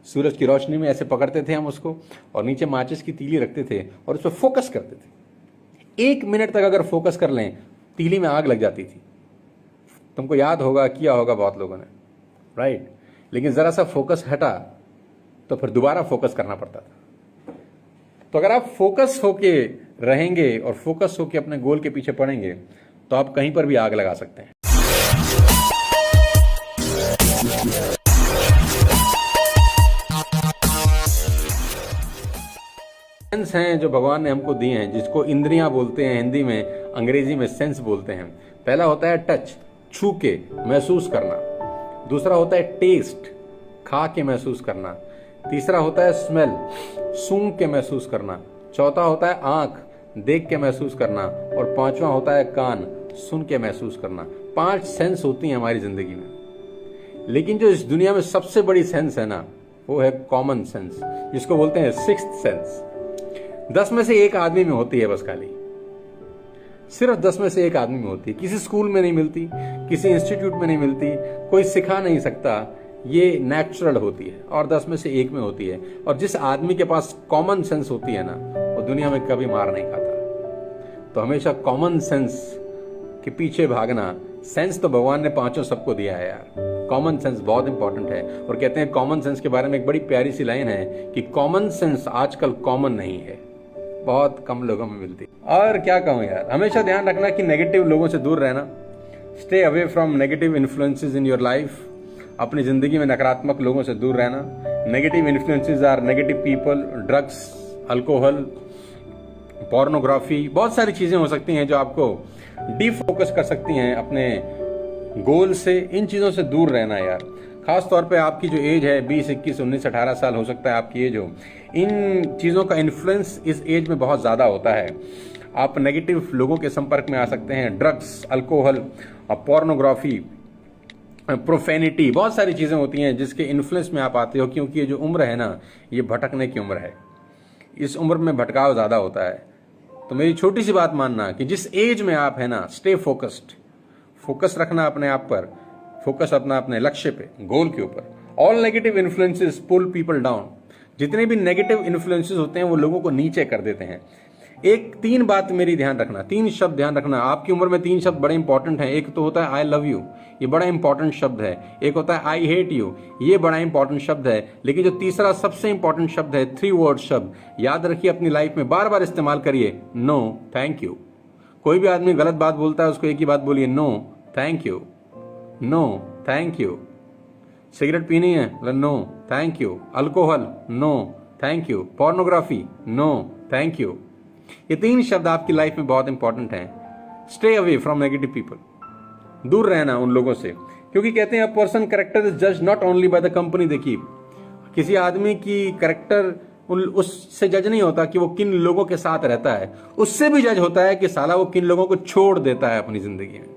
सूरज की रोशनी में ऐसे पकड़ते थे हम उसको, और नीचे माचिस की तीली रखते थे और उस पर फोकस करते थे। 1 मिनट तक अगर फोकस कर लें, तीली में आग लग जाती थी। तुमको याद होगा, किया होगा बहुत लोगों ने, राइट। लेकिन जरा सा फोकस हटा तो फिर दोबारा फोकस करना पड़ता था। तो अगर आप फोकस होके रहेंगे और फोकस होके अपने गोल के पीछे पड़ेंगे तो आप कहीं पर भी आग लगा सकते हैं। सेंस हैं जो भगवान ने हमको दिए हैं, जिसको इंद्रियां बोलते हैं, हिंदी में, अंग्रेजी में सेंस बोलते हैं। पहला होता है टच, छू के महसूस करना। दूसरा होता है टेस्ट, खा के महसूस करना। तीसरा होता है स्मेल, सूंघ के महसूस करना। चौथा होता है आंख, देख के महसूस करना। और पांचवा होता है कान, सुन के महसूस करना। 5 सेंस होती हैं हमारी जिंदगी में। लेकिन जो इस दुनिया में सबसे बड़ी सेंस है ना, वो है कॉमन सेंस, जिसको बोलते हैं 6th सेंस। 10 में से 1 आदमी में होती है, बस खाली सिर्फ 10 में से 1 आदमी में होती है। किसी स्कूल में नहीं मिलती, किसी इंस्टीट्यूट में नहीं मिलती, कोई सिखा नहीं सकता। ये नेचुरल होती है और 10 में से 1 में होती है। और जिस आदमी के पास कॉमन सेंस होती है ना, वो दुनिया में कभी मार नहीं खाता। तो हमेशा कॉमन सेंस के पीछे भागना। सेंस तो भगवान ने 5 सबको दिया है यार। कॉमन सेंस बहुत इंपॉर्टेंट है। और कहते हैं कॉमन सेंस के बारे में एक बड़ी प्यारी सी लाइन है कि कॉमन सेंस आजकल कॉमन नहीं है, बहुत कम लोगों में मिलती। और क्या कहूं यार, हमेशा ध्यान रखना कि नेगेटिव लोगों से दूर रहना। Stay away from negative influences in your life. अपनी जिंदगी में नकारात्मक लोगों से दूर रहना। Negative influences are negative people, drugs, alcohol, pornography, बहुत सारी चीजें हो सकती हैं जो आपको डिफोकस कर सकती हैं अपने गोल से। इन चीजों से दूर रहना यार। खास तौर पे आपकी जो एज है 20, 21, 19, 18 साल हो सकता है आपकी एज हो, इन चीजों का इन्फ्लुएंस इस एज में बहुत ज्यादा होता है। आप नेगेटिव लोगों के संपर्क में आ सकते हैं। ड्रग्स, अल्कोहल, पोर्नोग्राफी, प्रोफेनिटी, बहुत सारी चीजें होती हैं जिसके इन्फ्लुएंस में आप आते हो। क्योंकि ये जो उम्र है ना, ये भटकने की उम्र है। इस उम्र में भटकाव ज्यादा होता है। तो मेरी छोटी सी बात मानना कि जिस एज में आप है ना, स्टे फोकस्ड। फोकस रखना अपने आप पर, फोकस अपना अपने लक्ष्य पे, गोल के ऊपर। ऑल नेगेटिव इन्फ्लुएंसेस पुल पीपल डाउन। जितने भी नेगेटिव इन्फ्लुएंसेस होते हैं वो लोगों को नीचे कर देते हैं। 3 बात मेरी ध्यान रखना, 3 शब्द ध्यान रखना। आपकी उम्र में 3 शब्द बड़े इंपॉर्टेंट हैं। एक तो होता है आई लव यू, ये बड़ा इंपॉर्टेंट शब्द है। एक होता है आई हेट यू, ये बड़ा इंपॉर्टेंट शब्द है। लेकिन जो तीसरा सबसे इंपॉर्टेंट शब्द है, 3 वर्ड शब्द, याद रखिए, अपनी लाइफ में बार बार इस्तेमाल करिए। No thank you. कोई भी आदमी गलत बात बोलता है, उसको एक ही बात बोलिए, no thank you, no thank you. Cigarette पीनी है, no thank you. Alcohol, no thank you. Pornography, no thank you. ये 3 शब्द आपकी लाइफ में बहुत इंपॉर्टेंट हैं। Stay away from negative people, दूर रहना उन लोगों से। क्योंकि कहते हैं अ पर्सन कैरेक्टर इज जज not only by the company they keep. किसी आदमी की कैरेक्टर उससे जज नहीं होता कि वो किन लोगों के साथ रहता है, उससे भी जज होता है कि साला वो किन लोगों को छोड़ देता है अपनी जिंदगी में।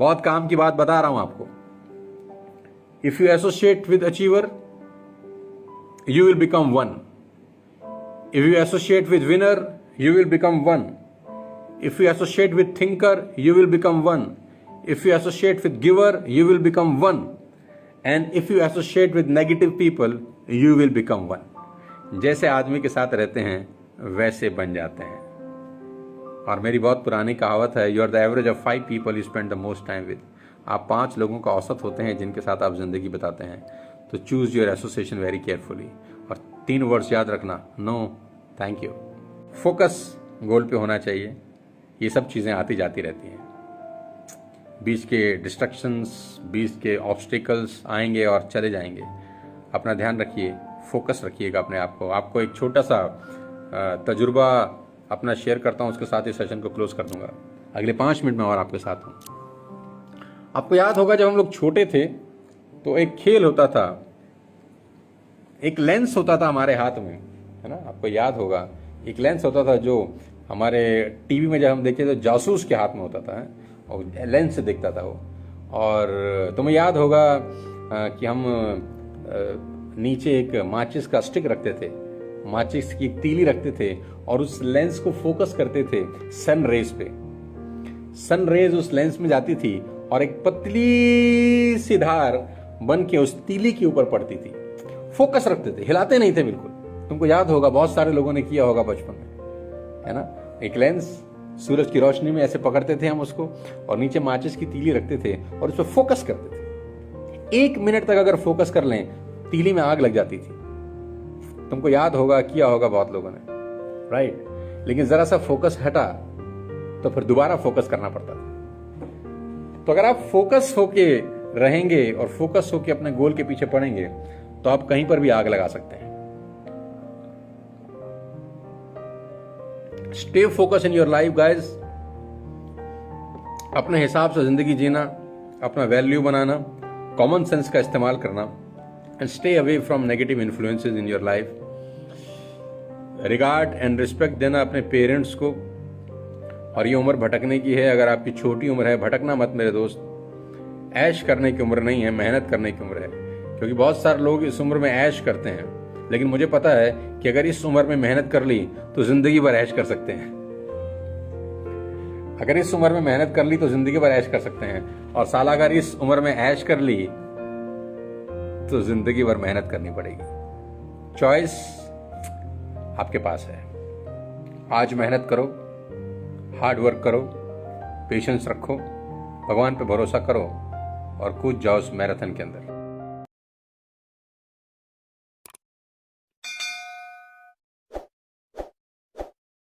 बहुत काम की बात बता रहा हूं आपको। If you associate with achiever, you will become one. If you associate with winner, you will become one. If you associate with thinker, you will become one. If you associate with giver, you will become one. And if you associate with negative people, you will become one. जैसे आदमी के साथ रहते हैं वैसे बन जाते हैं। और मेरी बहुत पुरानी कहावत है, you are the average of 5 people you spend the most time with. आप 5 लोगों का औसत होते हैं जिनके साथ आप जिंदगी बिताते हैं। तो choose your association very carefully. और 3 वर्ड्स याद रखना, नो थैंक यू। फोकस गोल पे होना चाहिए। ये सब चीज़ें आती जाती रहती हैं। बीच के डिस्ट्रक्शंस, बीच के ऑब्स्टिकल्स आएंगे और चले जाएंगे। अपना ध्यान रखिए, फोकस रखिएगा अपने आप को। आपको एक छोटा सा तजुर्बा अपना शेयर करता हूँ, उसके साथ इस सेशन को क्लोज कर दूंगा। अगले 5 मिनट में और आपके साथ हूँ। आपको याद होगा जब हम लोग छोटे थे तो एक खेल होता था, एक लेंस होता था हमारे हाथ में, है ना। आपको याद होगा एक लेंस होता था जो हमारे टीवी में जब हम देखते तो जासूस के हाथ में होता था, और लेंस से देखता था वो। और तुम्हें याद होगा कि हम नीचे एक माचिस का स्टिक रखते थे, माचिस की एक तीली रखते थे और उस लेंस को फोकस करते थे सन रेज पे। सन रेज उस लेंस में जाती थी और एक पतली सी धार बन के उस तीली के ऊपर पड़ती थी। फोकस रखते थे, हिलाते नहीं थे बिल्कुल। तुमको याद होगा, बहुत सारे लोगों ने किया होगा बचपन में, है ना। एक लेंस सूरज की रोशनी में ऐसे पकड़ते थे हम उसको, और नीचे माचिस की तीली रखते थे और उस पर फोकस करते थे। 1 मिनट तक अगर फोकस कर लें, तीली में आग लग जाती थी। तुमको याद होगा, किया होगा बहुत लोगों ने, राइट। लेकिन जरा सा फोकस हटा तो फिर दोबारा फोकस करना पड़ता था। तो अगर आप फोकस होके रहेंगे और फोकस होके अपने गोल के पीछे पड़ेंगे तो आप कहीं पर भी आग लगा सकते हैं। Stay focus in your life guys. अपने हिसाब से जिंदगी जीना, अपना वैल्यू बनाना, कॉमन सेंस का इस्तेमाल करना, and stay away from negative influences in your life. Regard and respect देना अपने पेरेंट्स को। और ये उम्र भटकने की है। अगर आपकी छोटी उम्र है, भटकना मत मेरे दोस्त। ऐश करने की उम्र नहीं है, मेहनत करने की उम्र है। क्योंकि बहुत सारे लोग इस उम्र में ऐश करते हैं, लेकिन मुझे पता है कि अगर इस उम्र में मेहनत कर ली तो जिंदगी भर ऐश कर सकते हैं। अगर इस उम्र में मेहनत कर ली तो जिंदगी भर ऐश कर सकते हैं। और साला अगर इस उम्र में ऐश कर ली तो जिंदगी भर मेहनत करनी पड़ेगी। चॉइस आपके पास है। आज मेहनत करो, हार्ड वर्क करो, पेशेंस रखो, भगवान पे भरोसा करो और कूद जाओ उस मैराथन के अंदर।